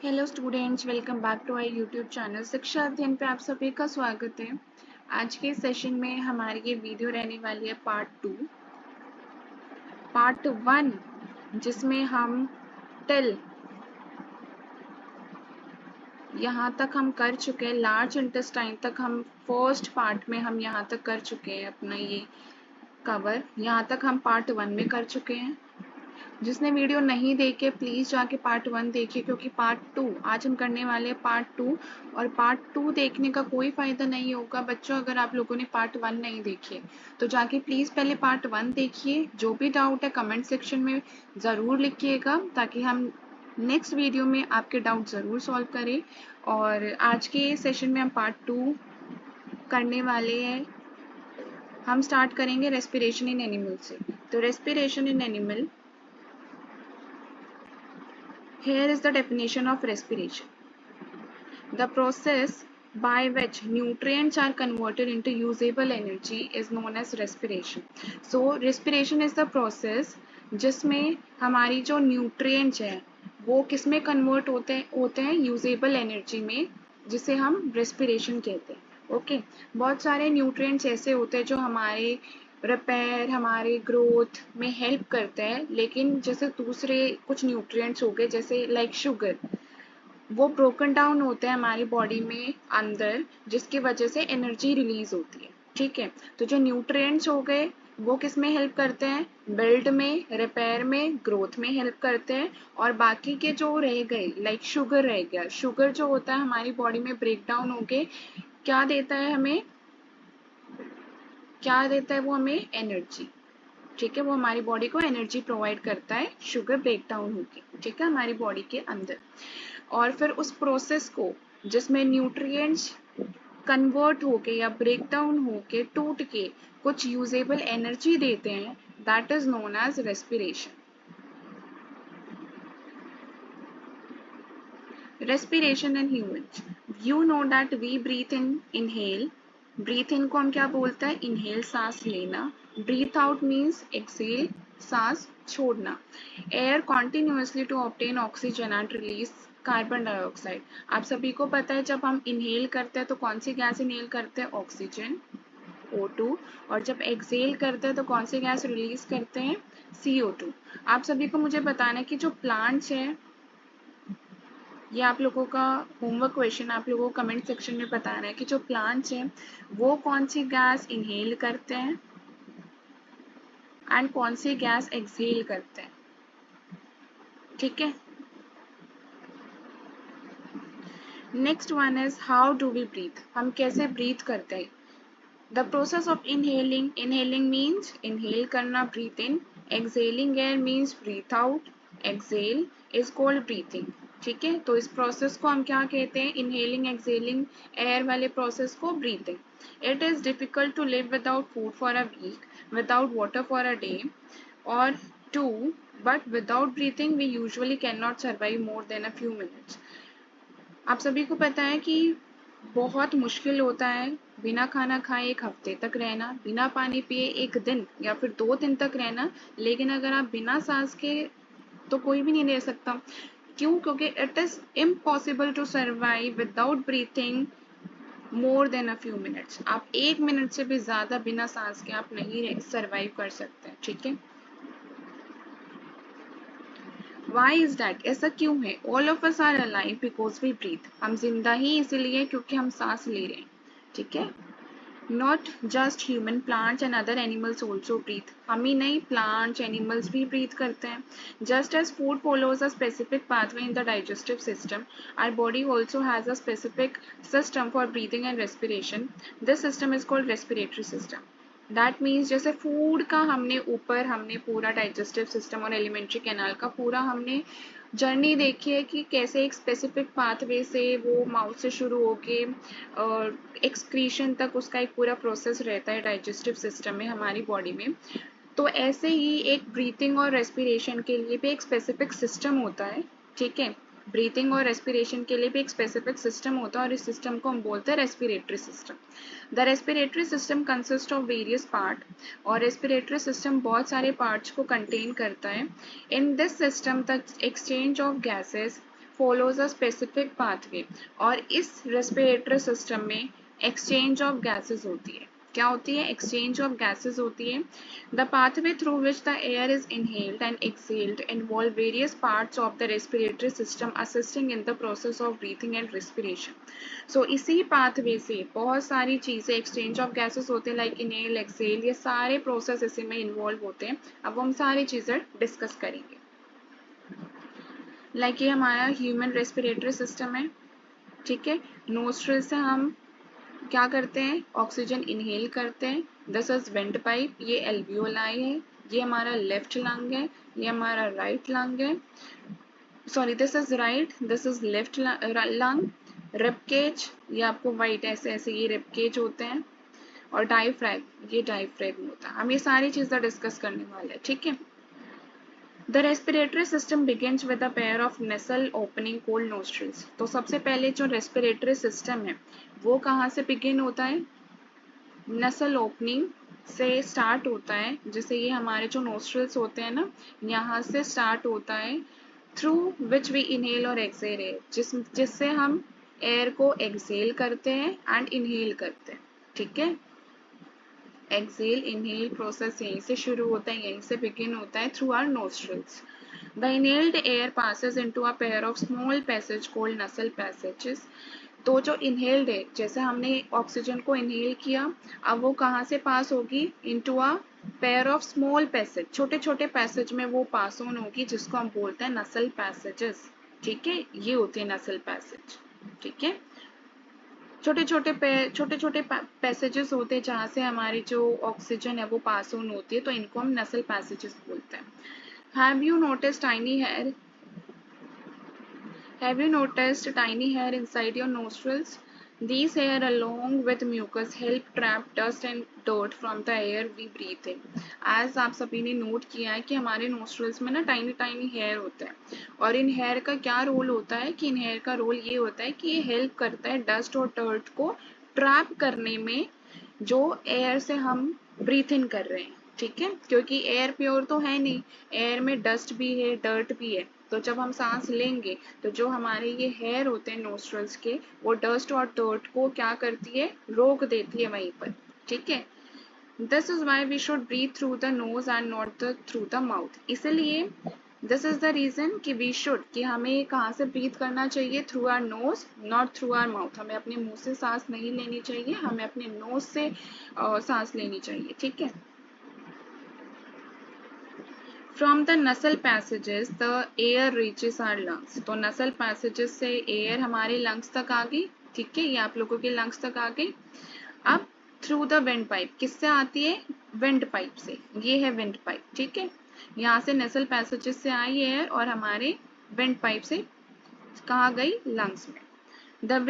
Hello students, welcome back to our YouTube channel Shiksha Adhyayan पे आप सभी का स्वागत है। आज के सेशन में हमारी ये वीडियो रहने वाली है पार्ट 1, जिसमें हम टिल यहाँ तक हम कर चुके हैं। लार्ज इंटेस्टाइन तक हम फर्स्ट पार्ट में हम यहाँ तक कर चुके हैं। अपना ये कवर यहाँ तक हम पार्ट 1 में कर चुके हैं। जिसने वीडियो नहीं देखे प्लीज़ जाके पार्ट 1 देखिए, क्योंकि पार्ट 2 आज हम करने वाले हैं पार्ट 2। और पार्ट 2 देखने का कोई फ़ायदा नहीं होगा बच्चों अगर आप लोगों ने पार्ट 1 नहीं देखे। तो जाके प्लीज़ पहले पार्ट 1 देखिए। जो भी डाउट है कमेंट सेक्शन में ज़रूर लिखिएगा, ताकि हम नेक्स्ट वीडियो में आपके डाउट ज़रूर सॉल्व करें। और आज के सेशन में हम पार्ट 2 करने वाले हैं। हम स्टार्ट करेंगे रेस्पिरेशन इन एनिमल से। तो respiration in animal, here is the definition of respiration. The process by which nutrients are converted into usable energy is known as respiration. So respiration is the process जिसमें हमारी जो nutrients हैं वो किस में convert होते हैं यूजेबल एनर्जी में, जिसे हम respiration कहते हैं। ओके, बहुत सारे न्यूट्रिएंट्स ऐसे होते हैं जो हमारे रिपेयर, हमारे ग्रोथ में हेल्प करते हैं, लेकिन जैसे दूसरे कुछ न्यूट्रिएंट्स हो गए जैसे लाइक शुगर, वो ब्रोकन डाउन होते हैं हमारी बॉडी में अंदर, जिसकी वजह से एनर्जी रिलीज होती है। ठीक है, तो जो न्यूट्रिएंट्स हो गए वो किस में हेल्प करते हैं? बिल्ड में, रिपेयर में, ग्रोथ में हेल्प करते हैं। और बाकी के जो रह गए लाइक शुगर रह गया, शुगर जो होता है हमारी बॉडी में ब्रेक डाउन होके क्या देता है हमें? क्या देता है वो हमें? एनर्जी। ठीक है, वो हमारी बॉडी को एनर्जी प्रोवाइड करता है शुगर ब्रेक डाउन होके। ठीक है, हमारी बॉडी के अंदर। और फिर उस प्रोसेस को जिसमें न्यूट्रिएंट्स कन्वर्ट होके या ब्रेक डाउन होके टूट के कुछ यूजेबल एनर्जी देते हैं, that is known as respiration. Respiration in humans, you know that we breathe in, inhale. Breathe in को हम क्या बोलते हैं? इनहेल, सांस लेना। ब्रीथ आउट मीन्स एक्सेल, सांस छोड़ना। Air continuously to obtain oxygen and release carbon dioxide. आप सभी को पता है जब हम इनहेल करते हैं तो कौन सी गैस इनहेल करते हैं? Oxygen, O2। और जब एक्सेल करते हैं तो कौन सी गैस रिलीज करते हैं? CO2। आप सभी को मुझे बताना है कि जो प्लांट्स हैं, ये आप लोगों का होमवर्क क्वेश्चन, आप लोगों को कमेंट सेक्शन में बताना है कि जो प्लांट्स हैं वो कौन सी गैस इनहेल करते हैं एंड कौन सी गैस एक्सहेल करते हैं। ठीक है, next one is how do we breathe, हम कैसे ब्रीथ करते हैं। The process of inhaling, inhaling means inhale करना, breathe in. Exhaling air means breathe out, exhale is called breathing. ठीक है, तो इस प्रोसेस को हम क्या कहते हैं? इनहेलिंग, एक्सहेलिंग एयर वाले प्रोसेस को breathing. It is difficult to live without food for a week, without water for a day और 2, but without breathing we usually cannot survive more than a few minutes. आप सभी को पता है कि बहुत मुश्किल होता है बिना खाना खाए 1 हफ्ते तक रहना, बिना पानी पिए 1 दिन या फिर 2 दिन तक रहना, लेकिन अगर आप बिना सांस के तो कोई भी नहीं रह सकता। क्यों? क्योंकि it is impossible to survive without breathing more than a few minutes. आप 1 मिनट से भी ज्यादा बिना सांस के आप नहीं सर्वाइव कर सकते। ठीक है, वाई इज दैट, ऐसा क्यों है? All of us are alive because we breathe, हम जिंदा ही इसीलिए क्योंकि हम सांस ले रहे हैं। ठीक है, not just human, plants and other animals also breathe. हम ही नहीं, प्लांट्स, एनिमल्स भी ब्रीथ करते हैं। Just as food follows a specific pathway in the digestive system, our body also has a specific system for breathing and respiration. This system is called respiratory system. That means जैसे food का हमने पूरा digestive system और alimentary canal का पूरा हमने journey देखी है कि कैसे एक स्पेसिफिक पाथवे से वो माउथ से शुरू होके एक्सक्रीशन तक उसका एक पूरा प्रोसेस रहता है डाइजेस्टिव सिस्टम में हमारी बॉडी में। तो ऐसे ही एक ब्रीथिंग और रेस्पिरेशन के लिए भी एक स्पेसिफिक सिस्टम होता है। ठीक है, ब्रीथिंग और रेस्पिरेशन के लिए भी एक स्पेसिफिक सिस्टम होता है और इस सिस्टम को हम बोलते हैं respiratory system. The respiratory system consist of various part, और रेस्पिरेटरी सिस्टम बहुत सारे पार्ट्स को कंटेन करता है। In this system the exchange of gases follows a specific pathway और इस respiratory system में exchange of gases होती है. क्या होती है? Exchange of gases होती है. The pathway through which the air is inhaled and exhaled involve various parts of the respiratory system assisting in the process of breathing and respiration. So इसी pathway से बहुत सारी चीजें exchange of gases होते हैं like inhale, exhale, ये सारे process इसी में involve होते हैं. अब हम सारी चीजें discuss करेंगे. लाइक ये हमारा ह्यूमन रेस्पिरेटरी सिस्टम है, ठीक है. नोस्ट्रिल से हम क्या करते हैं? ऑक्सीजन इनहेल करते हैं. दिस इज वेंट पाइप, ये एल्वियोलाई है, ये हमारा लेफ्ट लंग है, ये हमारा राइट लंग है. Sorry, this is right, this is left lung. Rib cage, ये आपको वाइट ऐसे ऐसे ये रिब केज होते हैं. और डायफ्रैगम, ये डायफ्रैगम होता है. हम ये सारी चीजें डिस्कस करने वाले हैं, ठीक है. The respiratory system begins with a pair of nasal opening called nostrils. तो सबसे पहले जो respiratory system है वो कहाँ से begin होता है? nasal opening से start होता है. जैसे ये हमारे जो nostrils होते हैं ना, यहाँ से start होता है, through which we inhale और exhale air, जिससे हम air को exhale करते हैं and inhale करते हैं, ठीक है. एक्सेल इनहेल प्रोसेस यहीं से शुरू होता है, यहीं से बिगिन होता है through our nostrils. The inhaled air passes into a pair of small passage called nasal passages. तो जो इनहेल्ड है, जैसे हमने ऑक्सीजन को इनहेल किया, अब वो कहाँ से पास होगी? Into a pair of small passage, छोटे छोटे पैसेज में वो पास ऑन होगी, जिसको हम बोलते हैं नसल पैसेजेस, ठीक है. ये होते हैं नसल पैसेज, ठीक है. छोटे छोटे पैसेजेस होते हैं जहाँ से हमारी जो ऑक्सीजन है वो पास ऑन होती है, तो इनको हम नसल पैसेजेस बोलते हैं. Have you noticed tiny hair? Have you noticed tiny hair inside your nostrils? These hair along with mucus help trap dust and dirt from the air we breathe in. As आप सभी ने note किया है कि हमारे nostrils में ना tiny tiny hair होता है, और इन हेयर का क्या रोल होता है कि इन हेयर का रोल ये होता है कि ये हेल्प करता है डस्ट और डर्ट को ट्रैप करने में, जो एयर से हम ब्रीथ इन कर रहे हैं, ठीक है. क्योंकि एयर प्योर तो है नहीं, एयर में डस्ट भी है, डर्ट भी है. तो जब हम सांस लेंगे तो जो हमारे ये हेयर होते हैं नोस्ट्रल्स के, वो डस्ट और डर्ट को क्या करती है? रोक देती है वहीं पर, ठीक है. This is why we should breathe through the nose and not through the mouth. इसलिए दिस इज द रीजन कि वी शुड, कि हमें कहाँ से ब्रीथ करना चाहिए? Through our nose, not through our mouth. हमें अपने मुंह से सांस नहीं लेनी चाहिए, हमें अपने नोज से सांस लेनी चाहिए, ठीक है. From the nasal passages, the air reaches our lungs. तो nasal passages से air हमारे lungs तक आ गई, ठीक है. ये आप लोगों के lungs तक आ गई. अब through the windpipe, किससे आती है? windpipe से. ये है windpipe, ठीक है. यहाँ से nasal passages से आई air और हमारे windpipe से कहाँ गई? lungs में. The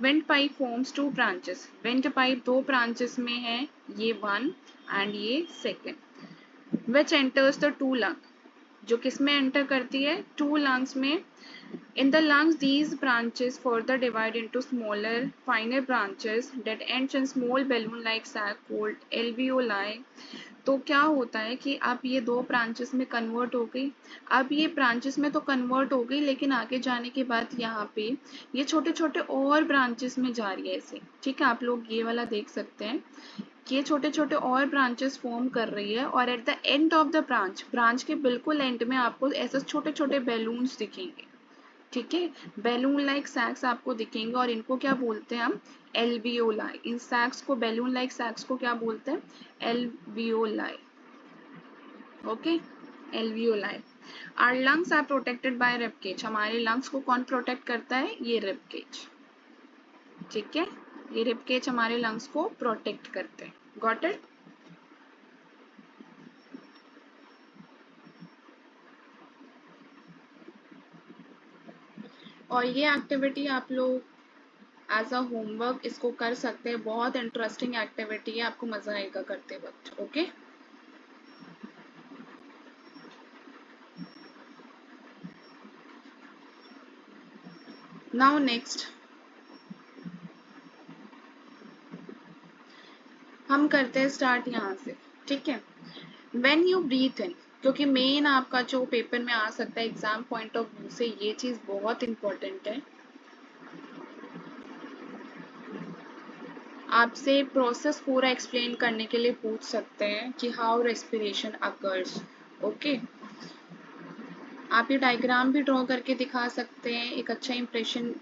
windpipe forms two branches. windpipe दो branches में है, ये one and ये second. Which enters the two lung, जो किस में एंटर करती है? two lungs में. In the lungs, these branches further divide into smaller, finer branches that ends in small balloon-like sac called alveoli. तो क्या होता है कि अब ये दो ब्रांचेस में कन्वर्ट हो गई. अब ये ब्रांचेस में तो कन्वर्ट हो गई, लेकिन आगे जाने के बाद यहाँ पे ये छोटे छोटे और ब्रांचेस में जा रही है ऐसे, ठीक है. आप लोग ये वाला देख सकते हैं कि ये छोटे छोटे और ब्रांचेस फॉर्म कर रही है, और at the end of the branch के बिल्कुल एंड में आपको ऐसे छोटे छोटे बैलून्स दिखेंगे, ठीक है. बैलून लाइक सैक्स आपको दिखेंगे, और इनको क्या बोलते हैं हम? एल्वियोलाई. इन सैक्स को, बैलून लाइक सैक्स को क्या बोलते हैं? Alveoli, okay. Alveoli. Our lungs are protected by rib cage. हमारे लंग्स को कौन प्रोटेक्ट करता है? ये रिब केज, ठीक है. ये रिब केज हमारे लंग्स को प्रोटेक्ट करते हैं. Got it? और ये एक्टिविटी आप लोग एज अ होमवर्क इसको कर सकते हैं. बहुत इंटरेस्टिंग एक्टिविटी है, आपको मजा आएगा करते वक्त, ओके. नाउ नेक्स्ट हम करते हैं स्टार्ट यहाँ से, ठीक है. व्हेन यू ब्रीथ इन, क्योंकि मेन आपका जो पेपर में आ सकता है एग्जाम पॉइंट ऑफ व्यू से, ये चीज बहुत इंपॉर्टेंट है। आपसे प्रोसेस पूरा एक्सप्लेन करने के लिए पूछ सकते हैं कि हाउ रेस्पिरेशन अकर्स। ओके, आप ये डायग्राम भी ड्रॉ करके दिखा सकते हैं, एक अच्छा इंप्रेशन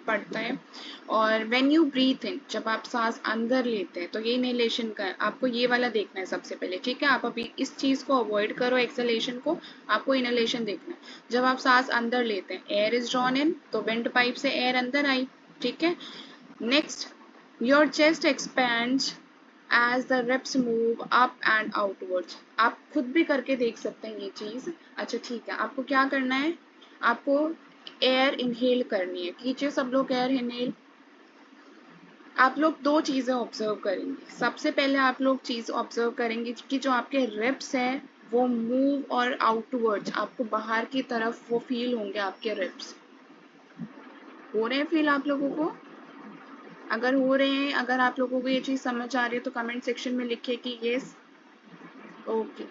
पड़ता है। और व्हेन यू ब्रीथ इन, जब आप सांस अंदर लेते हैं, तो ये इनहेलेशन का है, आपको ये वाला देखना है सबसे पहले, ठीक है। आप अभी इस चीज को अवॉइड करो, एक्सहेलेशन को, आपको इनहेलेशन देखना है। जब आप सांस अंदर लेते हैं, एयर इज ड्रॉन इन, तो वेंट पाइप से एयर अंदर आई, ठीक है। Next, your chest expands as the ribs move up and outwards. आप खुद भी करके देख सकते हैं ये चीज। अच्छा ठीक है, आपको क्या करना है, आपको एयर इनहेल करनी है। कीजिए सब लोग एयर इनहेल। आप लोग दो चीजें ऑब्जर्व करेंगे। सबसे पहले आप लोग चीज ऑब्जर्व करेंगे कि जो आपके रिप्स है वो मूव और आउटवर्ड्स, आपको बाहर की तरफ वो फील होंगे। आपके रिप्स हो रहे हैं फील आप लोगों को? अगर हो रहे हैं, अगर आप लोगों को ये चीज समझ आ रही है तो कमेंट सेक्शन में लिखिए कि यस। ओके,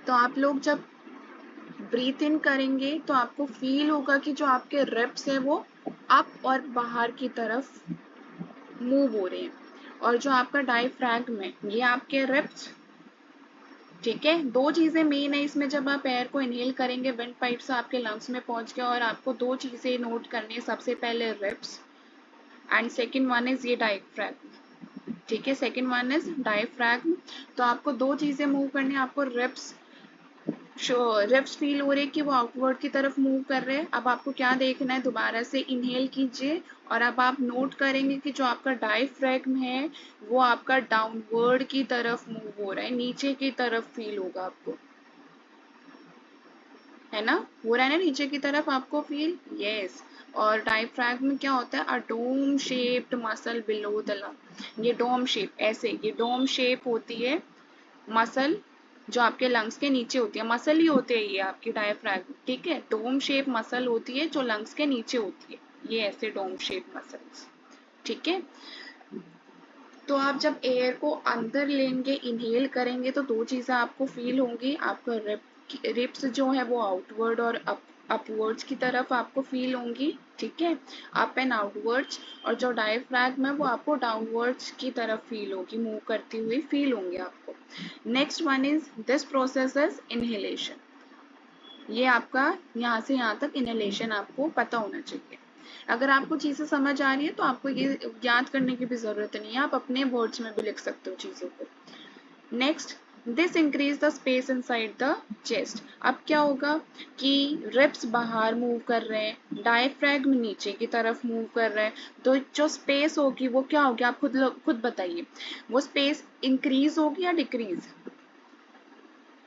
तो आप लोग जब ब्रीथ इन करेंगे तो आपको फील होगा कि जो आपके रिप्स है वो अप और बाहर की तरफ मूव हो रहे हैं। और जो आपका डायफ्रैग्म है, ये आपके रिप्स, ठीक है। दो चीजें मेन है इसमें, जब आप एयर को इनहेल करेंगे, वेंट पाइप से आपके लंग्स में पहुंच गया, और आपको दो चीजें नोट करनी है। सबसे पहले ribs and second one is ये डायफ्रैग्म, ठीक है। Second one is diaphragm. तो आपको दो चीजें मूव करनी है। आपको रिप्स रिप्स फील हो रहे हैं कि वो आउटवर्ड की तरफ मूव कर रहे हैं। अब आपको क्या देखना है, दोबारा से इनहेल कीजिए, और अब आप नोट करेंगे कि जो आपका डायफ्रैग्म है वो आपका डाउनवर्ड की तरफ मूव हो रहा है, नीचे की तरफ फील होगा आपको, है ना? हो रहा है ना नीचे की तरफ आपको फील? यस। और डायफ्रैग्म में क्या होता है, a dome shaped muscle below the lung. ये डोम शेप, ऐसे ये डोम शेप होती है मसल, जो आपके लंग्स के नीचे होती है। मसल ही होते हैं ये आपकी डायफ्रैग्म, ठीक है। डोम शेप मसल होती है जो लंग्स के नीचे होती है, ये ऐसे डोम शेप मसल्स, ठीक है। तो आप जब एयर को अंदर लेंगे, इनहेल करेंगे, तो दो चीजें आपको फील होंगी। आपका रिप्स जो है वो आउटवर्ड और अपवर्ड्स की तरफ आपको फील होंगी, ठीक है, अप एंड आउटवर्ड्स। और जो डायफ्रैग्म है वो आपको डाउनवर्ड्स की तरफ फील होगी, मूव करती हुई फील होंगे आपको। Next one is this process is inhalation. ये आपका यहाँ से यहाँ तक इनहेलेशन आपको पता होना चाहिए। अगर आपको चीजें समझ आ रही है तो आपको ये याद करने की भी जरूरत नहीं है, आप अपने वर्ड्स में भी लिख सकते हो चीजों को। Next, this increase the space inside the chest. अब क्या होगा कि रिप्स बाहर मूव कर रहे हैं, डायफ्रैग्म नीचे की तरफ मूव कर रहा है, तो जो स्पेस होगी वो क्या होगी, आप खुद बताइए, वो स्पेस इंक्रीज होगी या decrease?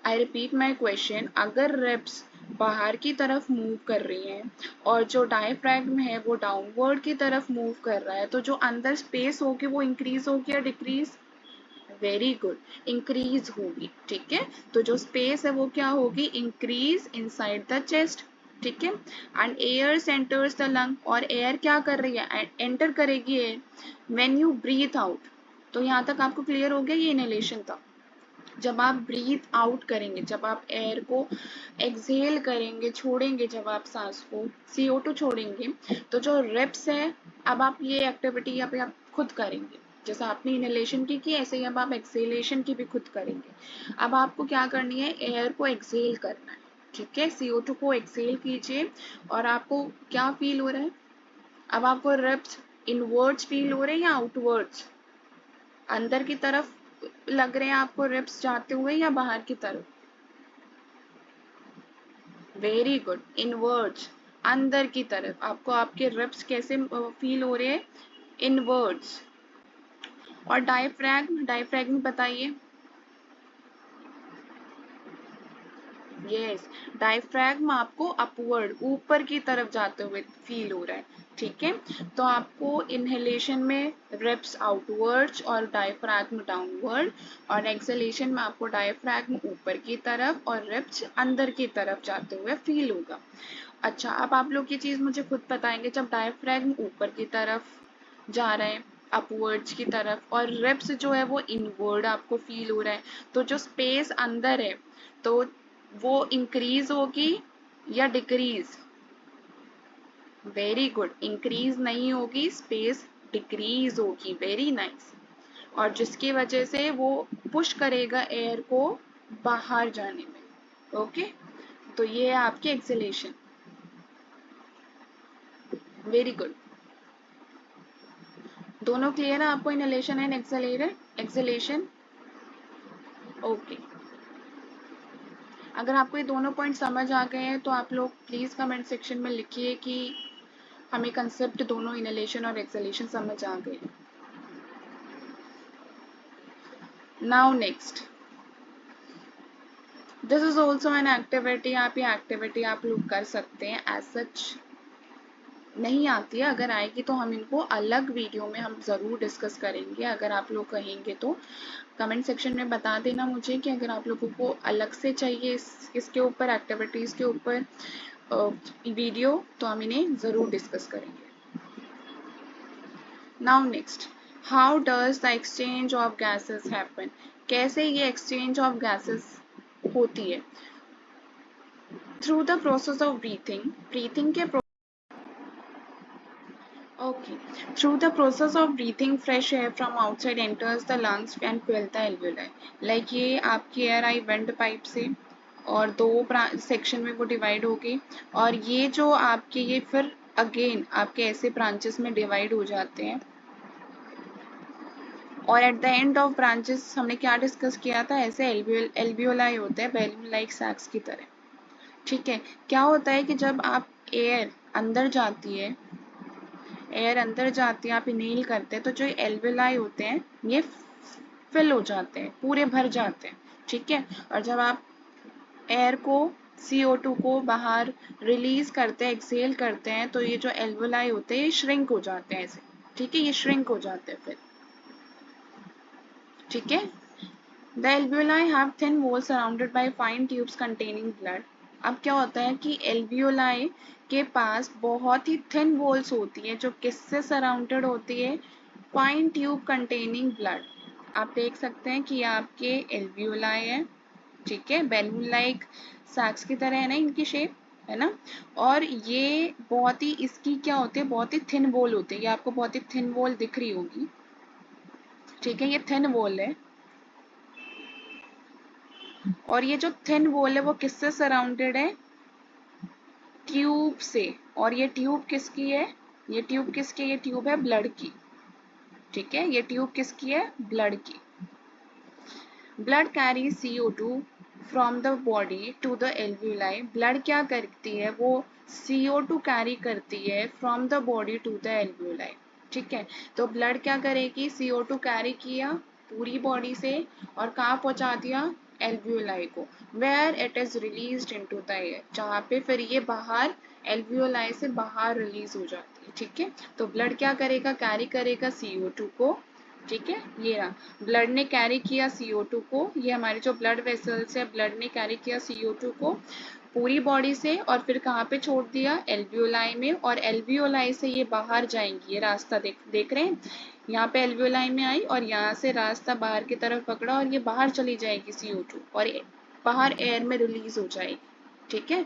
I repeat my question, अगर रिप्स बाहर की तरफ मूव कर रही हैं और जो डायफ्रैग्म है वो डाउनवर्ड की तरफ मूव कर रहा है, तो जो अंदर स्पेस होगी वो इंक्रीज होगी या डिक्रीज? वेरी गुड, इंक्रीज होगी, ठीक है। तो जो स्पेस है वो क्या होगी, इंक्रीज इनसाइड द चेस्ट, ठीक है। And air enters the lung, और एयर क्या कर रही है, एंटर करेगी air when you breathe out. तो यहाँ तक आपको क्लियर हो गया, ये इनहेलेशन था। जब आप ब्रीथ आउट करेंगे, जब आप एयर को एक्सहेल करेंगे, छोड़ेंगे, जब आप सांस को CO2 छोड़ेंगे, तो जो रिप्स है, अब आप ये एक्टिविटी यहाँ पे आप खुद करेंगे। जैसे आपने इनहेलेशन की ऐसे ही अब आप एक्सहेलेशन की भी खुद करेंगे। अब आपको क्या करनी है, एयर को एक्सहेल करना है, ठीक है। CO2 को एक्सहेल कीजिए, और आपको क्या फील हो रहा है, अब आपको रिप्स इनवर्ड्स फील हो रहे हैं या आउटवर्ड्स, अंदर की तरफ लग रहे हैं आपको रिप्स जाते हुए या बाहर की तरफ? वेरी गुड, इनवर्ड्स, अंदर की तरफ। आपको आपके रिप्स कैसे फील हो रहे हैं, इनवर्ड्स। और डायफ्रैग्म, डायफ्रैग्म बताइए। यस, डायफ्रैग्म आपको अपवर्ड, ऊपर की तरफ जाते हुए फील हो रहा है, ठीक है। तो आपको इनहेलेशन में रिप्स आउटवर्ड्स और डायफ्रैग्म डाउनवर्ड, और एक्सहेलेशन में आपको डायफ्रैग्म ऊपर की तरफ और रिप्स अंदर की तरफ जाते हुए फील होगा। अच्छा, अब आप लोग ये चीज मुझे खुद बताएंगे, जब डायफ्रैग्म ऊपर की तरफ जा रहे हैं, अपवर्ड्स की तरफ, और रिप्स जो है वो इनवर्ड आपको फील हो रहा है, तो जो स्पेस अंदर है तो वो इंक्रीज होगी या डिक्रीज? वेरी गुड, इंक्रीज नहीं होगी, स्पेस डिक्रीज होगी। Very nice. और जिसकी वजह से वो पुश करेगा एयर को बाहर जाने में। ओके, तो ये है आपकी एक्सेलेशन। Very good. दोनों क्लियर है आपको, इनहेलेशन एंड एक्सेलेशन? ओके, अगर आपको ये दोनों पॉइंट समझ आ गए हैं तो आप लोग प्लीज कमेंट सेक्शन में लिखिए कि हमें कंसेप्ट दोनों इनहेलेशन और एक्सेलेशन समझ आ गए। Now next, this is also an activity. आप ये एक्टिविटी आप लोग कर सकते हैं। एज सच नहीं आती है, अगर आएगी तो हम इनको अलग वीडियो में हम ज़रूर डिस्कस करेंगे। अगर आप लोग कहेंगे तो कमेंट सेक्शन में बता देना मुझे कि अगर आप लोगों को अलग से चाहिए इसके ऊपर, एक्टिविटीज़ के ऊपर वीडियो, तो हम इन्हें ज़रूर डिस्कस करेंगे। Now next, how does the exchange of gases happen? कैसे ये एक्सचेंज ऑफ गैसेस होती है? Through the process of breathing के Okay. Through the process of breathing, fresh air from outside enters the lungs and fill the alveoli. Like ये आपकी air I went pipe से, और दो सेक्शन में वो डिवाइड हो गई, और ये जो आपके ये फिर अगेन आपके ऐसे ब्रांचेस में डिवाइड हो जाते हैं, और at the end of branches हमने क्या डिस्कस किया था, ऐसे एल्वियोलाई होते हैं बैलून लाइक सैक्स की तरह। ठीक है, क्या होता है कि जब आप एयर अंदर जाती है, आप इनहेल करते हैं, तो जो एल्वेलाई होते हैं ये फिल हो जाते हैं, पूरे भर जाते हैं। ठीक है, और जब आप एयर को CO2 को बाहर रिलीज करते हैं, एक्सेल करते हैं, तो ये जो एल्वेलाई होते हैं ये श्रिंक हो जाते हैं ऐसे। ठीक है, ये श्रिंक हो जाते हैं फिर। ठीक है, the alveoli have thin wall surrounded by fine tubes containing blood. अब क्या होता है कि एल्वियोलाई के पास बहुत ही थिन वॉल्स होती है, जो किससे सराउंडेड होती है? Fine tube containing blood. आप देख सकते हैं कि आपके एल्वियोलाई है, ठीक है, बैलून लाइक सैक्स की तरह है ना इनकी शेप, है ना, और ये बहुत ही, इसकी क्या होती है, बहुत ही थिन वॉल होती है। ये आपको बहुत ही थिन वॉल दिख रही होगी। ठीक है, ये थिन वॉल है, और ये जो थिन वॉल है वो किससे सराउंडेड है? ट्यूब से। और ये ट्यूब किसकी है? ये ट्यूब किसकी? ये ट्यूब है ब्लड की। ठीक है, ये ट्यूब किसकी है? ब्लड की। Blood carry CO2 from the body to the alveoli. Blood क्या करती है? वो CO2 कैरी करती है from the body to the alveoli. ठीक है, तो ब्लड क्या करेगी? CO2 कैरी किया पूरी बॉडी से, और कहाँ पहुंचा दिया? एल्वियोलाई को। Where it is released into the air, जहाँ पे फिर ये बाहर एल्वियोलाई से बाहर रिलीज हो जाती है। ठीक है, तो ब्लड क्या करेगा? कैरी करेगा CO2 को। ठीक है, ये रहा, ब्लड ने कैरी किया CO2 को, ये हमारे जो ब्लड वेसल्स है, ब्लड ने कैरी किया CO2 को पूरी बॉडी से, और फिर कहाँ पे छोड़ दिया? एल्वियोलाई में, और एल्वियोलाई से ये बाहर जाएंगी। ये रास्ता देख रहे हैं, यहाँ पे एल्वियोलाई में आई, और यहाँ से रास्ता बाहर की तरफ पकड़ा, और ये बाहर चली जाएगी CO2, और बाहर एयर में रिलीज हो जाएगी। ठीक है,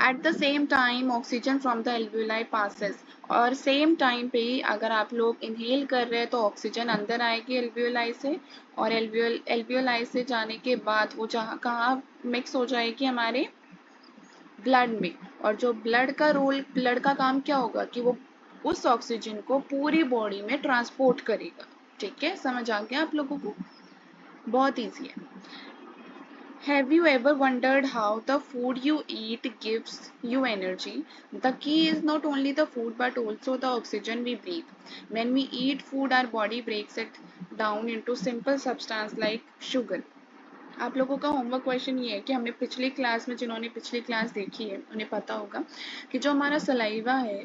at the same time oxygen from the alveoli passes, और सेम टाइम पे ही अगर आप लोग इनहेल कर रहे हैं तो ऑक्सीजन अंदर आएगी एल्वियोलाई से, और एल्वियोलाई से जाने के बाद वो जहाँ कहाँ मिक्स हो जाएगी? हमारे ब्लड में। और जो ब्लड का काम क्या होगा कि वो उस ऑक्सीजन को पूरी बॉडी में ट्रांसपोर्ट करेगा। ठीक है, समझ आ गया आप लोगों को? बहुत ईजी है। Have you ever wondered how the food you eat gives you energy? The key is not only the food but also the oxygen we breathe. When we eat food, our body breaks it down into simple substance like sugar. आप लोगों का homework question ये है कि हमने पिछली class में, जिन्होंने पिछली क्लास देखी है उन्हें पता होगा कि जो हमारा सलाइवा है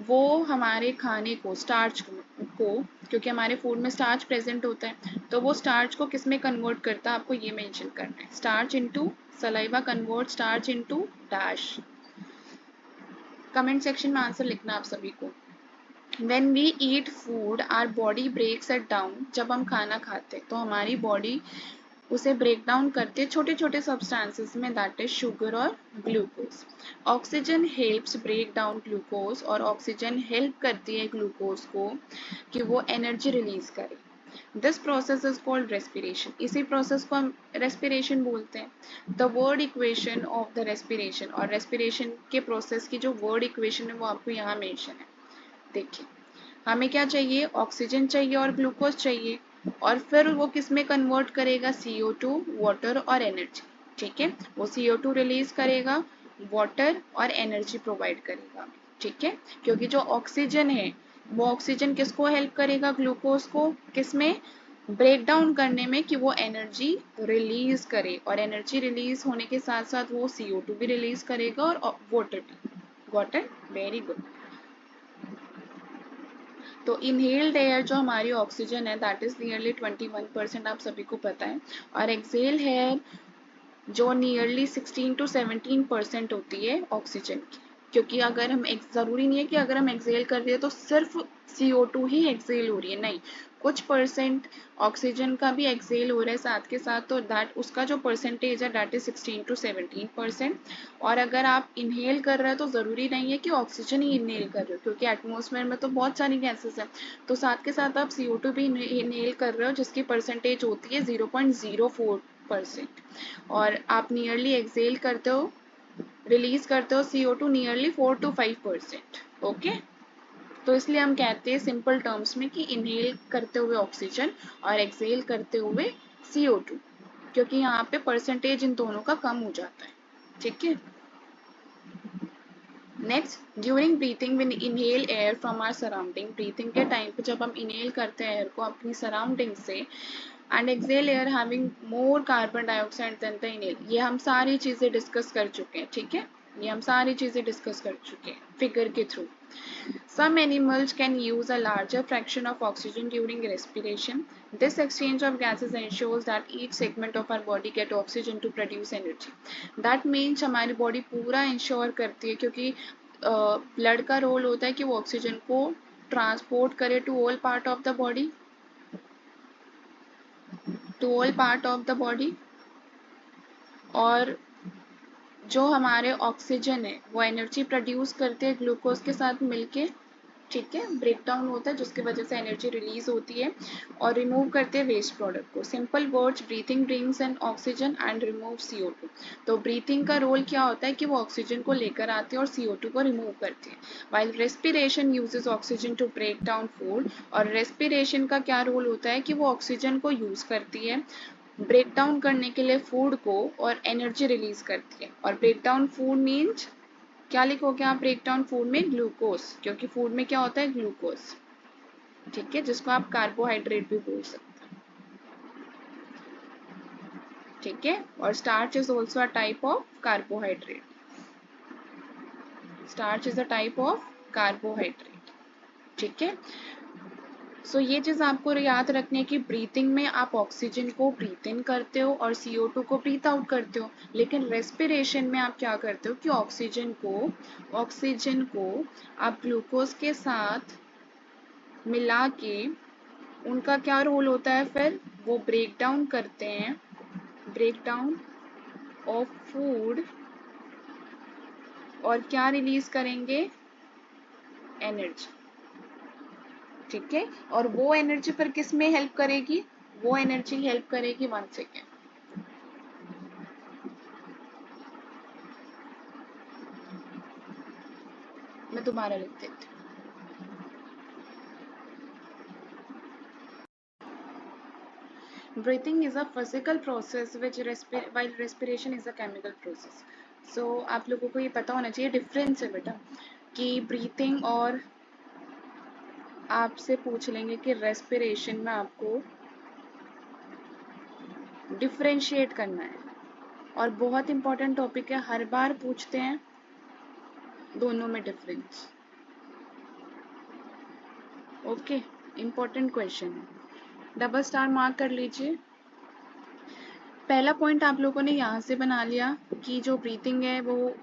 वो हमारे खाने को, स्टार्च को, क्योंकि हमारे फूड में स्टार्च प्रेजेंट होता है, तो वो स्टार्च को किस में कन्वर्ट करता है? आपको ये मेंशन करना है। Starch into saliva convert starch into dash. Comment section में आंसर लिखना आप सभी को। When we eat food, our body breaks it down. जब हम खाना खाते हैं तो हमारी बॉडी उसे ब्रेक डाउन करते हैं छोटे छोटे सब्सटेंसेस में, दैट इज शुगर और glucose. Oxygen helps break down glucose, और ऑक्सीजन हेल्प करती है ग्लूकोज को कि वो एनर्जी रिलीज करे। This process is called respiration. इसी प्रोसेस को हम रेस्पिरेशन बोलते हैं। The word equation of the respiration, और रेस्पिरेशन के प्रोसेस की जो वर्ड इक्वेशन है वो आपको यहाँ मेंशन है। देखिए, हमें क्या चाहिए, ऑक्सीजन चाहिए और ग्लूकोज चाहिए, और फिर वो किस में कन्वर्ट करेगा, CO2, वाटर और एनर्जी। ठीक है, वो CO2 रिलीज करेगा, वाटर और एनर्जी प्रोवाइड करेगा। ठीक है, क्योंकि जो ऑक्सीजन है वो ऑक्सीजन किसको हेल्प करेगा, ग्लूकोज को किस में, ब्रेक डाउन करने में, कि वो एनर्जी रिलीज करे, और एनर्जी रिलीज होने के साथ साथ वो CO2 भी रिलीज करेगा और वाटर भी। Got it, very good. तो इनहेल्ड एयर जो हमारी ऑक्सीजन है दैट इज नियरली 21%, आप सभी को पता है, और एक्सेल एयर जो नियरली 16 to 17% होती है ऑक्सीजन की। क्योंकि अगर हम ज़रूरी नहीं है कि अगर हम एक्सेल कर रहे हैं तो सिर्फ CO2 ही एक्सेल हो रही है, नहीं, कुछ परसेंट ऑक्सीजन का भी एक्सेल हो रहा है साथ के साथ, तो दैट उसका जो परसेंटेज है दैट इज 16 to 17%। और अगर आप इनहेल कर रहे हो तो ज़रूरी नहीं है कि ऑक्सीजन ही इनहेल कर रहे हो, क्योंकि एटमॉस्फेयर में तो बहुत सारी गैसेस हैं, तो साथ के साथ आप CO2 भी इनहेल कर रहे हो जिसकी परसेंटेज होती है 0.04%। और आप नियरली एक्सेल करते हो, रिलीज करते हो CO2 नियरली 4 to 5%। ओके, तो इसलिए हम कहते हैं सिंपल टर्म्स में कि इनहेल करते हुए ऑक्सीजन और एक्सेल करते हुए CO2, क्योंकि यहाँ पे परसेंटेज इन दोनों का कम हो जाता है। ठीक है, next, during breathing when inhale air from our surrounding, breathing के टाइम पे जब हम इनहेल करते हैं एयर को अपनी सराउंडिंग से, and exhale air having more carbon dioxide than the inhale, ये हम सारी चीजें डिस्कस कर चुके हैं। ठीक है, ये हम सारी चीजें डिस्कस कर चुके हैं फिगर के through. Some animals can use a larger fraction of oxygen during respiration. This exchange of gases ensures that each segment of our body get oxygen to produce energy. That means हमारी body पूरा ensure करती है, क्योंकि blood का role होता है कि वो ऑक्सीजन को ट्रांसपोर्ट करे to all part of the body, और जो हमारे ऑक्सीजन है वो एनर्जी प्रोड्यूस करते हैं ग्लूकोज के साथ मिलके। ठीक है, ब्रेक डाउन होता है जिसकी वजह से एनर्जी रिलीज होती है, और रिमूव करते हैं वेस्ट प्रोडक्ट को। Simple words, breathing brings in oxygen and remove CO2। तो ब्रीथिंग का रोल क्या होता है कि वो ऑक्सीजन को लेकर आते हैं और CO2 को रिमूव करते हैं, while respiration uses oxygen to break down food. और रेस्पिरेशन का क्या रोल होता है कि वो ऑक्सीजन को यूज करती है ब्रेक डाउन करने के लिए फूड को, और एनर्जी रिलीज करती है। और ब्रेक डाउन फूड मीन्स क्या लिखोगे आप ब्रेक डाउन फूड में, ग्लूकोज, क्योंकि फूड में क्या होता है, ग्लूकोज। ठीक है, जिसको आप कार्बोहाइड्रेट भी बोल सकते हैं। ठीक है, और starch is also a type of carbohydrate. Starch is a type of carbohydrate. ठीक है, सो ये चीज आपको याद रखने की, ब्रीथिंग में आप ऑक्सीजन को ब्रीथ इन करते हो और CO2 को ब्रीथ आउट करते हो, लेकिन रेस्पिरेशन में आप क्या करते हो कि ऑक्सीजन को आप ग्लूकोज के साथ मिला के, उनका क्या रोल होता है, फिर वो ब्रेक डाउन करते हैं, ब्रेक डाउन ऑफ फूड, और क्या रिलीज करेंगे, एनर्जी। ठीक है, और वो एनर्जी फिर किस में हेल्प करेगी, वो एनर्जी हेल्प करेगी, 1 सेकेंड, मैं दोबारा लिख देती हूँ। Breathing is a physical process which while respiration is a chemical process. So आप लोगों को ये पता होना चाहिए डिफरेंस है बेटा, कि ब्रीथिंग और आपसे पूछ लेंगे कि रेस्पिरेशन में आपको डिफरेंशिएट करना है, और बहुत इंपॉर्टेंट टॉपिक है, हर बार पूछते हैं दोनों में डिफरेंस। ओके, इंपॉर्टेंट क्वेश्चन है, डबल स्टार मार्क कर लीजिए। पहला पॉइंट आप लोगों ने यहाँ से बना लिया कि जो ब्रीथिंग है वो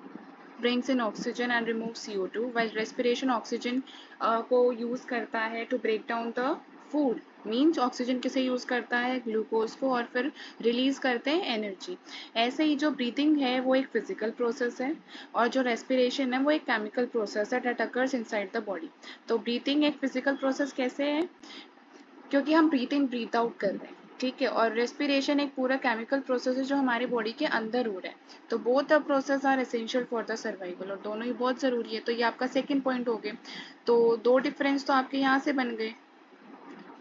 brings in oxygen and removes CO2 while respiration oxygen को यूज करता है to break down the food means oxygen किसे यूज करता है, ग्लूकोज को, और फिर रिलीज करते हैं एनर्जी। ऐसे ही जो ब्रीथिंग है वो एक फिजिकल प्रोसेस है, और जो रेस्पिरेशन है वो एक केमिकल प्रोसेस है that occurs inside the body. तो ब्रीथिंग एक फिजिकल प्रोसेस कैसे है, क्योंकि हम ब्रीथ इन ब्रीथ आउट कर रहे हैं, ठीक है, और रेस्पिरेशन एक पूरा केमिकल प्रोसेस है जो हमारी बॉडी के अंदर हो रहा है। तो both the process are essential for the survival, और दोनों ही बहुत ज़रूरी है। तो ये आपका सेकंड पॉइंट हो गए। तो दो डिफरेंस तो आपके यहाँ से बन गए,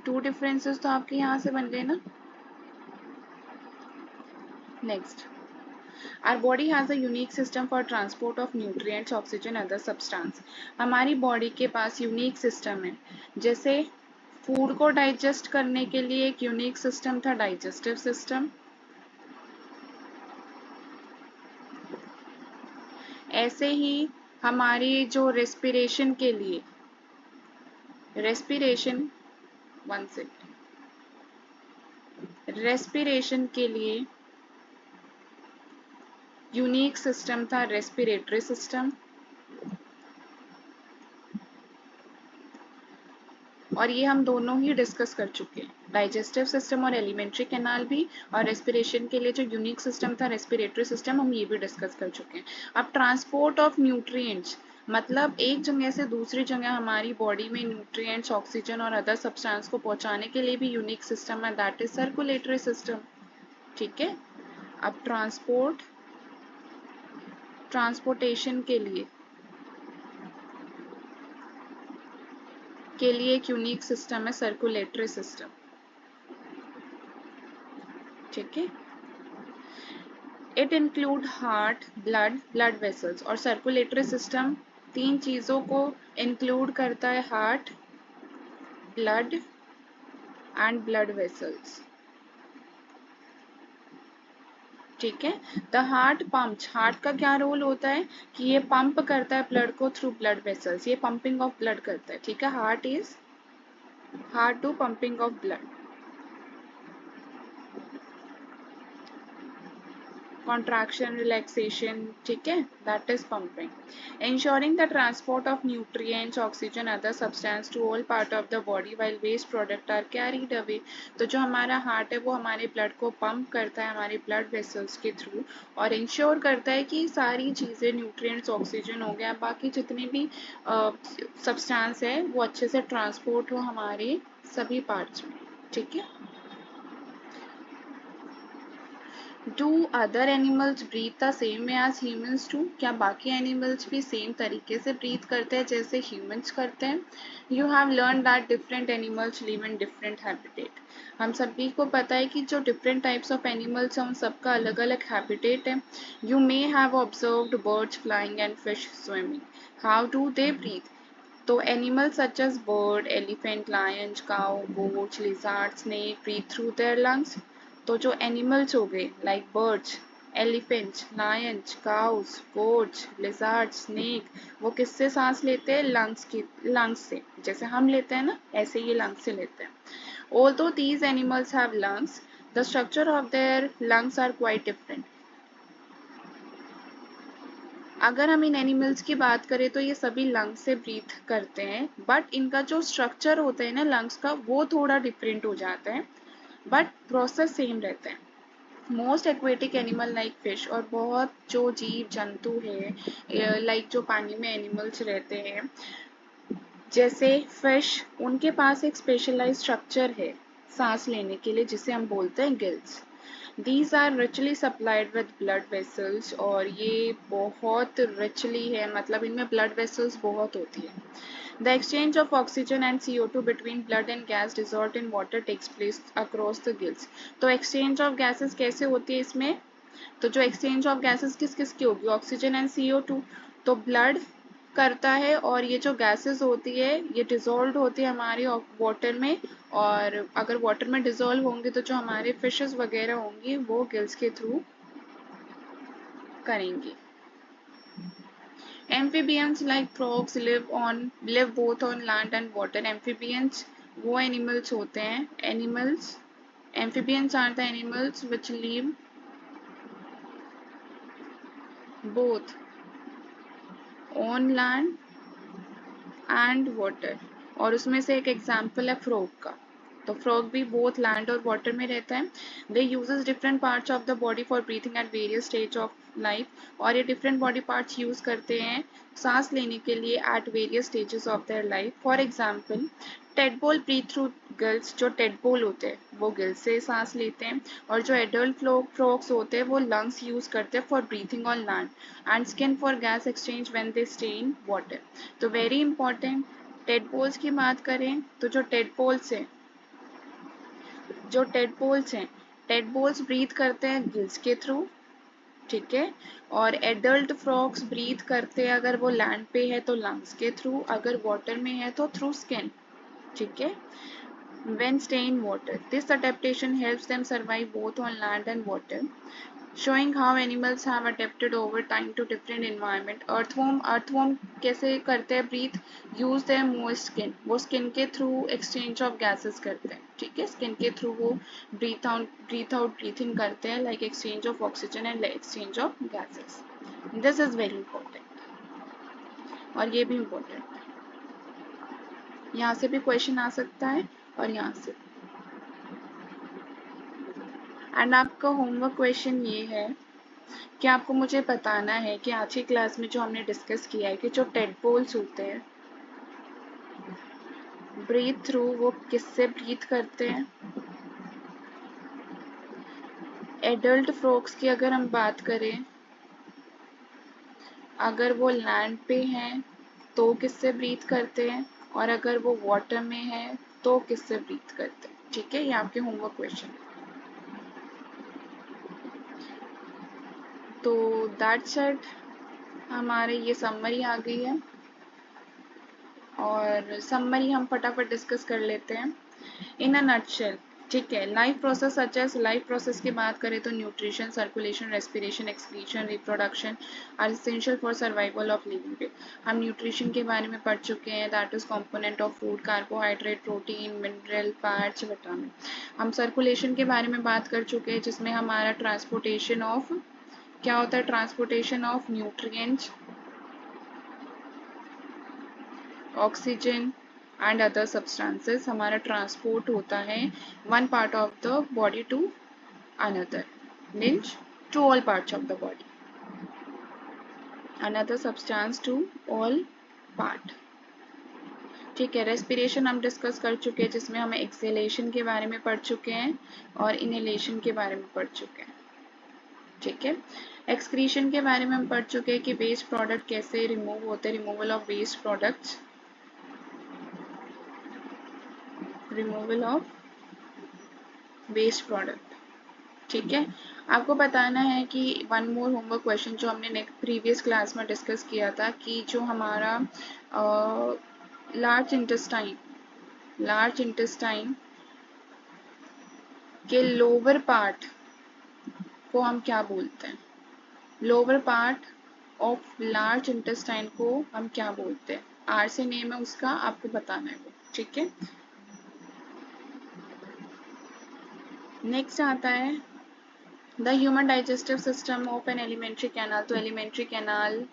टू डिफरेंसेस तो आपके यहाँ से बन गए ना। Next, our body has a unique system for transport of nutrients, oxygen, other substance। हमारी बॉडी के पास यूनिक सिस्टम है। जैसे फूड को डाइजेस्ट करने के लिए एक यूनिक सिस्टम था, डाइजेस्टिव सिस्टम। ऐसे ही हमारी जो रेस्पिरेशन के लिए, रेस्पिरेशन, वन सेकेंड, रेस्पिरेशन के लिए यूनिक सिस्टम था रेस्पिरेटरी सिस्टम। और ये हम दोनों ही डिस्कस कर चुके हैं, डाइजेस्टिव सिस्टम और एलिमेंट्री कैनाल भी, और रेस्पिरेशन के लिए जो यूनिक सिस्टम था रेस्पिरेटरी सिस्टम, हम ये भी डिस्कस कर चुके हैं। अब ट्रांसपोर्ट ऑफ न्यूट्रिएंट्स, मतलब एक जगह से दूसरी जगह हमारी बॉडी में न्यूट्रिएंट्स, ऑक्सीजन और अदर सब्सटेंस को पहुंचाने के लिए भी यूनिक सिस्टम है, दैट इज सर्कुलेटरी सिस्टम। ठीक है। अब ट्रांसपोर्टेशन के लिए एक यूनिक सिस्टम है सर्कुलेटरी सिस्टम। ठीक है। It include heart, blood vessels, और सर्कुलेटरी सिस्टम तीन चीजों को इंक्लूड करता है, heart, blood and blood vessels. ठीक है। द हार्ट पंप्स, हार्ट का क्या रोल होता है कि ये पंप करता है ब्लड को थ्रू ब्लड वेसल्स, ये पंपिंग ऑफ ब्लड करता है। ठीक है, heart to pumping of blood. contraction, relaxation, ठीक है, that is pumping, ensuring the transport of nutrients, oxygen, other substance to all part of the body while waste product are carried away। तो जो हमारा heart है वो हमारे blood को pump करता है हमारे ब्लड वेसल्स के थ्रू, और इंश्योर करता है कि सारी चीज़ें, न्यूट्रिएंट्स, ऑक्सीजन हो गया, बाकी जितने भी सब्सटेंस है वो अच्छे से ट्रांसपोर्ट हो हमारे सभी पार्ट्स में। ठीक है। Do other animals breathe the same way as humans do, क्या बाकी एनिमल्स भी सेम तरीके से ब्रीथ करते हैं जैसे ह्यूमन्स करते हैं। You have learn that different animals live in different habitat. हम सभी को पता है कि जो डिफरेंट टाइप्स ऑफ एनिमल्स हैं उन सबका अलग अलग हैबिटेट है। You may have observed birds flying and fish swimming. How do they breathe. तो animals such as bird, elephant, lion, cow, goat, lizard, snake breathe through their lungs. तो जो animals हो गए like birds, elephants, lions, cows, goats, lizard, snake, वो किससे सांस लेते हैं, लंग्स से, जैसे हम लेते हैं ना ऐसे ये लंग्स से लेते हैं। Although these animals have lungs, the structure of their lungs are quite different। अगर हम इन एनिमल्स की बात करें तो ये सभी लंग्स से ब्रीथ करते हैं, बट इनका जो स्ट्रक्चर होता है ना लंग्स का वो थोड़ा डिफरेंट हो जाता है, बट प्रोसेस सेम रहता है। Most aquatic animal like fish, और बहुत जो जीव जंतु है लाइक जो पानी में एनिमल्स रहते हैं जैसे फिश, उनके पास एक स्पेशलाइज स्ट्रक्चर है सांस लेने के लिए जिसे हम बोलते हैं gills. These are richly supplied with blood vessels, और ये बहुत richly है, मतलब इनमें blood vessels बहुत होती है। The exchange of oxygen and CO2 between blood and gas dissolved in water takes place across the gills। तो exchange of gases कैसे होती है इसमें, तो जो exchange of gases किस किस की होगी, ऑक्सीजन एंड CO2। तो ब्लड करता है, और ये जो गैसेस होती है ये डिजोल्व होती है हमारी वाटर में, और अगर वाटर में डिजोल्व होंगे तो जो हमारे फिशेस वगैरह होंगी वो गिल्स के थ्रू करेंगी। Amphibians like frogs live both on land and water. Amphibians वो एनिमल्स होते हैं, amphibians are the animals which live both on land and water, और उसमें से एक एग्जाम्पल है फ्रॉग का। तो फ्रॉग भी बोथ लैंड और वाटर में रहता है। They uses different parts of the body for breathing at various stage of life, और ये डिफरेंट बॉडी पार्ट्स यूज करते हैं सांस लेने के लिए at various stages of their life. For example tadpole breathe through gills, जो टेडपोल होते हैं वो गिल्स से सांस लेते हैं, और जो एडल्ट फ्रॉग्स होते हैं वो लंग्स यूज करते हैं for breathing on land and skin for gas exchange when they stay in water. तो वेरी इंपॉर्टेंट, टेडपोल्स की बात करें तो जो टेडपोल्स हैं टेडपोल्स ब्रीथ करते हैं गिल्स के थ्रू, ठीक है, और एडल्ट फ्रॉग्स ब्रीथ करते हैं अगर वो लैंड पे है तो लंग्स के थ्रू, अगर वाटर में है तो थ्रू स्किन, ठीक है, when stay in water. This adaptation helps them survive both on land and water, showing how animals have adapted over time to different environment. Earthworm कैसे करते हैं breathe? Use their moist skin. वो skin के through exchange of gases करते हैं, ठीक है, skin के through वो breathe out, breathe in करते हैं, like exchange of oxygen and exchange of gases. This is very important. और ये भी important है, यहाँ से भी क्वेश्चन आ सकता है और यहाँ से। एंड आपका होमवर्क क्वेश्चन ये है कि आपको मुझे बताना है कि आज की क्लास में जो हमने डिस्कस किया है कि जो टेडपोल्स होते हैं ब्रीथ थ्रू, वो किससे ब्रीथ करते हैं। एडल्ट फ्रॉग्स की अगर हम बात करें, अगर वो लैंड पे हैं तो किससे ब्रीथ करते हैं, और अगर वो वाटर में है तो किससे ब्रीथ करते हैं, ठीक है, ये आपके होमवर्क क्वेश्चन है। तो दैट्स इट, हमारे ये समरी आ गई है, और समरी हम फटाफट डिस्कस कर लेते हैं इन अ नटशेल, ठीक है। Life process such as, life process की बात करें तो nutrition, circulation, respiration, excretion, reproduction are essential for survival of living being. हम न्यूट्रिशन के बारे में पढ़ चुके हैं, that is component of food, carbohydrate, protein, mineral, fats, vitamin. हम सर्कुलेशन के बारे में बात कर चुके हैं, जिसमें हमारा ट्रांसपोर्टेशन ऑफ, क्या होता है, transportation of nutrients, oxygen and other substances, हमारा ट्रांसपोर्ट होता है one part of the body to another, means to all parts of the body, another substance to all part, ठीक है। रेस्पिरेशन हम डिस्कस कर चुके हैं, जिसमें हम एक्सेलेशन के बारे में पढ़ चुके हैं और इनहेलेशन के बारे में पढ़ चुके हैं, ठीक है। एक्सक्रीशन के बारे में हम पढ़ चुके हैं कि वेस्ट प्रोडक्ट कैसे रिमूव होते हैं, removal of waste products, removal of waste product, ठीक है। आपको बताना है कि वन मोर होमवर्क क्वेश्चन जो हमने प्रीवियस क्लास में डिस्कस किया था, कि जो हमारा लार्ज इंटेस्टाइन के लोअर पार्ट को हम क्या बोलते हैं, lower part of large intestine को हम क्या बोलते हैं, आर से नेम है उसका, आपको बताना है वो, ठीक है। नेक्स्ट आता है the human digestive system of an alimentary canal. तो एलिमेंट्री कैनाल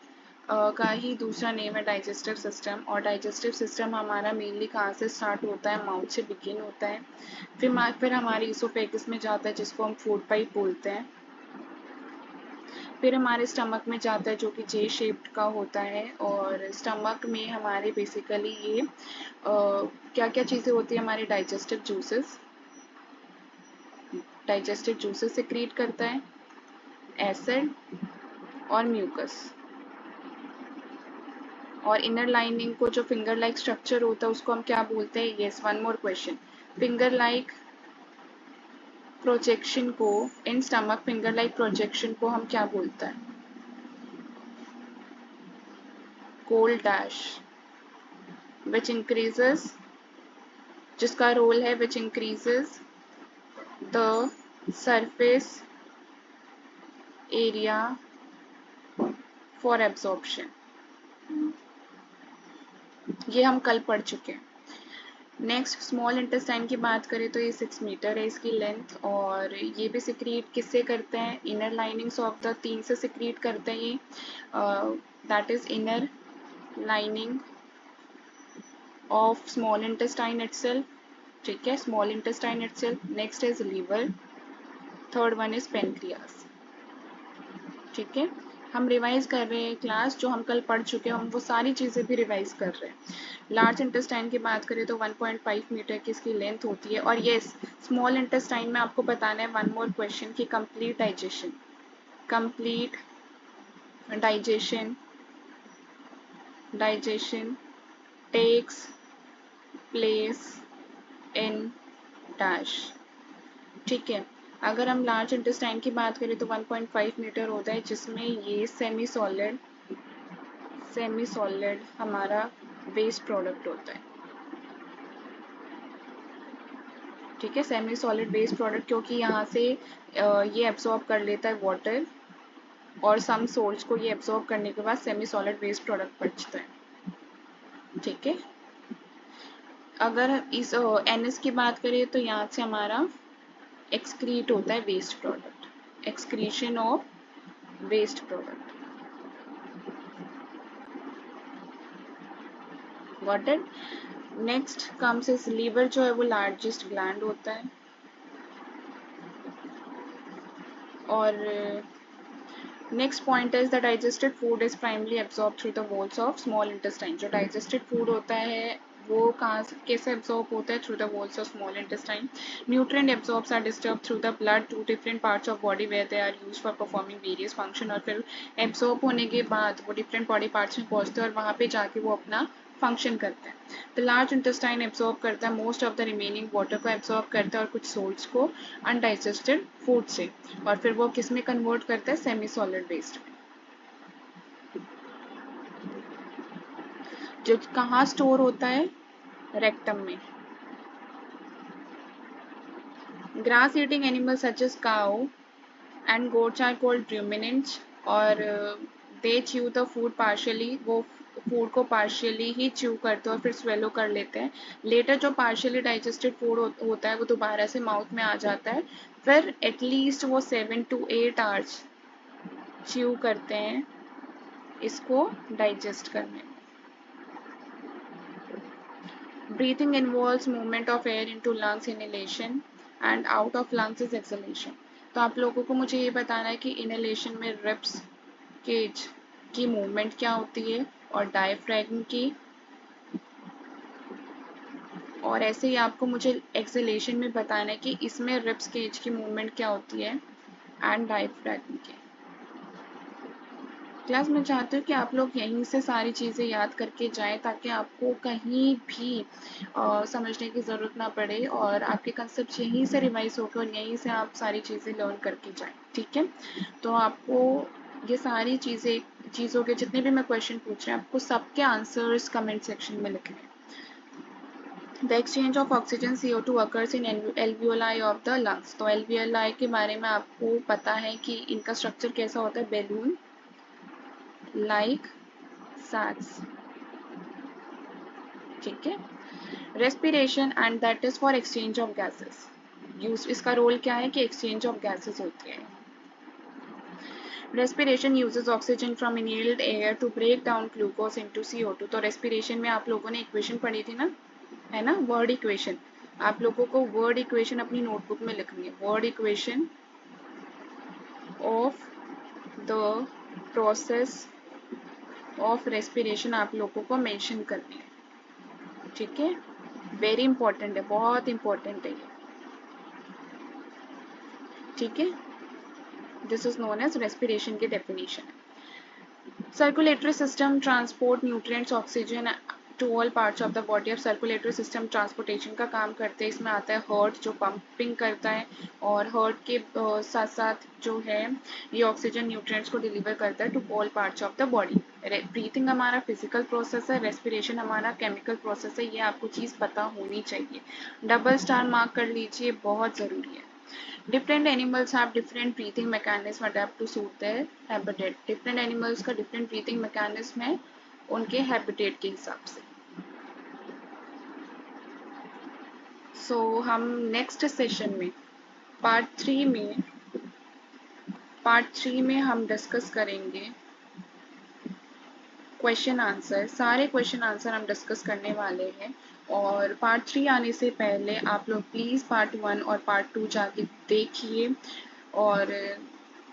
का ही दूसरा नेम है डाइजेस्टिव सिस्टम, और डाइजेस्टिव सिस्टम हमारा मेनली कहाँ से स्टार्ट होता है, माउथ से बिगिन होता है, फिर हमारे इसोफेगस में जाता है, जिसको हम फूड पाइप बोलते हैं, फिर हमारे स्टमक में जाता है जो कि जे शेप्ड का होता है, और स्टमक में हमारे बेसिकली ये क्या क्या चीज़ें होती है, हमारे डाइजेस्टिव जूसेस सिक्रीट करता है, एसिड और म्यूकस, और इनर लाइनिंग को जो फिंगर लाइक स्ट्रक्चर होता है उसको हम क्या बोलते हैं, yes, one more question, finger like projection को, in stomach finger like projection को हम क्या बोलते हैं, कोल डैश, विच इंक्रीजेस, जिसका रोल है which increases the surface area for absorption. ये हम कल पढ़ चुके हैं। नेक्स्ट स्मॉल इंटेस्टाइन की बात करें तो ये 6 मीटर है इसकी लेंथ, और ये भी सिक्रीट किससे करते हैं, इनर लाइनिंग्स ऑफ द 3 से सिक्रीट करते हैं ये, that is inner lining of small intestine itself, ठीक है, small intestine itself, next is liver, third one is pancreas. ठीक है, हम रिवाइज कर रहे हैं क्लास, जो हम कल पढ़ चुके हैं हम वो सारी चीज़ें भी रिवाइज कर रहे हैं। लार्ज इंटेस्टाइन की बात करें तो 1.5 मीटर की इसकी लेंथ होती है। और ये स्मॉल इंटेस्टाइन में आपको बताना है वन मोर क्वेश्चन की complete digestion, complete digestion takes place in dash. ठीक है, अगर हम लार्ज इंटेस्टाइन की बात करें तो 1.5 मीटर होता है, जिसमें ये सेमी सॉलिड हमारा वेस्ट प्रोडक्ट होता है। ठीक है, सेमी सॉलिड वेस्ट प्रोडक्ट, क्योंकि यहाँ से ये एब्जॉर्ब कर लेता है वाटर और सम सोल्ट्स को ये एब्जॉर्ब करने के बाद सेमी सॉलिड वेस्ट प्रोडक्ट बचता है। ठीक है, अगर इस NS की बात करें तो यहाँ से हमारा एक्सक्रीट होता है waste product, excretion of waste product. Got it. Next comes is liver, जो है वो लार्जेस्ट ग्लैंड होता है। और next point is the digested food is primarily absorb through the walls of small intestine. जो डाइजेस्टेड फूड होता है वो कहाँ से कैसे एब्जॉर्ब होता है? Through the walls of small intestine. Nutrient absorbs are disturb through the blood to different parts of body where they are use for performing various function. और फिर एब्जॉर्ब होने के बाद वो डिफरेंट बॉडी पार्ट्स में पहुंचते हैं और वहाँ पे जाके वो अपना फंक्शन करता है। द लार्ज इंटेस्टाइन एब्जॉर्ब करता है most of the remaining water को एब्जॉर्ब करता है और कुछ सोल्ट्स को अनडाइजेस्टेड फूड से, और फिर वो किस में कन्वर्ट करता है? सेमी सॉलिड वेस्ट में, जो कहाँ स्टोर होता है? रेक्टम में। Grass eating animal such as cow and goats are called ruminants, और they chew the food partially, वो फूड को पार्शियली ही च्यू करते हैं और फिर स्वेलो कर लेते हैं। लेटर जो पार्शियली डाइजेस्टेड फूड होता है वो दोबारा से माउथ में आ जाता है, फिर एटलीस्ट वो 7 to 8 आवर्स च्यू करते हैं इसको डाइजेस्ट करने में। Breathing involves movement of air into lungs inhalation and out of lungs is exhalation। तो आप लोगों को मुझे ये बताना है कि इनहेलेशन में रिब्स केज की मूवमेंट क्या होती है और डायफ्रैगम की, और ऐसे ही आपको मुझे एक्सहेलेशन में बताना है कि इसमें रिब्स केज की मूवमेंट क्या होती है एंड डायफ्रैगम की। क्लास मैं चाहती हूँ कि आप लोग यहीं से सारी चीज़ें याद करके जाएं ताकि आपको कहीं भी समझने की ज़रूरत ना पड़े और आपके कंसेप्ट यहीं से रिवाइज होकर और यहीं से आप सारी चीज़ें लर्न करके जाएं। ठीक है, तो आपको ये सारी चीज़ों के जितने भी मैं क्वेश्चन पूछ रहे हैं आपको सबके आंसर्स कमेंट सेक्शन में लिखने हैं। The exchange of oxygen CO2 occurs in alveoli of the lungs. तो एल्वियोलाई के बारे में आपको पता है कि इनका स्ट्रक्चर कैसा होता है? Balloon like sacs। ठीक है, respiration and that is for exchange of gases. Use इसका रोल क्या है कि एक्सचेंज ऑफ गैसेस होती है। Respiration uses oxygen from inhaled air to break down glucose into CO2। तो रेस्पिरेशन में आप लोगों ने इक्वेशन पढ़ी थी ना, है ना, वर्ड इक्वेशन। आप लोगों को वर्ड इक्वेशन अपनी नोटबुक में लिखनी है। Word equation of the process of respiration आप लोगों को मेंशन करनी है। ठीक है, वेरी इंपॉर्टेंट है, बहुत इंपॉर्टेंट है ये। ठीक है, this is known as respiration की definition. Circulatory system transport nutrients oxygen to all parts of the body. Of circulatory system transportation का काम करते हैं। इसमें आता है हार्ट जो पंपिंग करता है, और हार्ट के साथ साथ जो है ये ऑक्सीजन न्यूट्रिएंट्स को डिलीवर करता है to all parts of the body. Breathing हमारा फिजिकल प्रोसेस है, रेस्पिरेशन हमारा केमिकल प्रोसेस है। ये आपको चीज़ पता होनी चाहिए, डबल स्टार मार्क कर लीजिए, बहुत ज़रूरी है। Different animals have different breathing mechanism adapt to suit their habitat। Different animals का different breathing mechanism है उनके habitat के हिसाब से। So हम next session में part 3 में हम discuss करेंगे क्वेश्चन आंसर। सारे क्वेश्चन आंसर हम डिस्कस करने वाले हैं और पार्ट 3 आने से पहले आप लोग प्लीज़ पार्ट 1 और पार्ट 2 जाके देखिए। और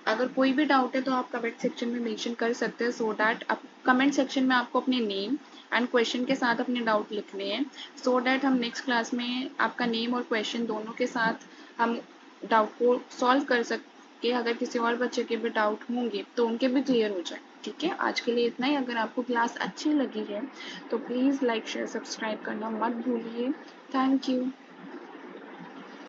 अगर कोई भी डाउट है तो आप कमेंट सेक्शन में मेंशन कर सकते हैं, सो डैट आप कमेंट सेक्शन में आपको अपने नेम एंड क्वेश्चन के साथ अपने डाउट लिखने हैं, सो डैट हम नेक्स्ट क्लास में आपका नेम और क्वेश्चन दोनों के साथ हम डाउट को सॉल्व कर सके। अगर किसी और बच्चे के भी डाउट होंगे तो उनके भी क्लियर हो जाए। ठीक है, आज के लिए इतना ही। अगर आपको क्लास अच्छी लगी है तो प्लीज़ लाइक शेयर सब्सक्राइब करना मत भूलिए। Thank you.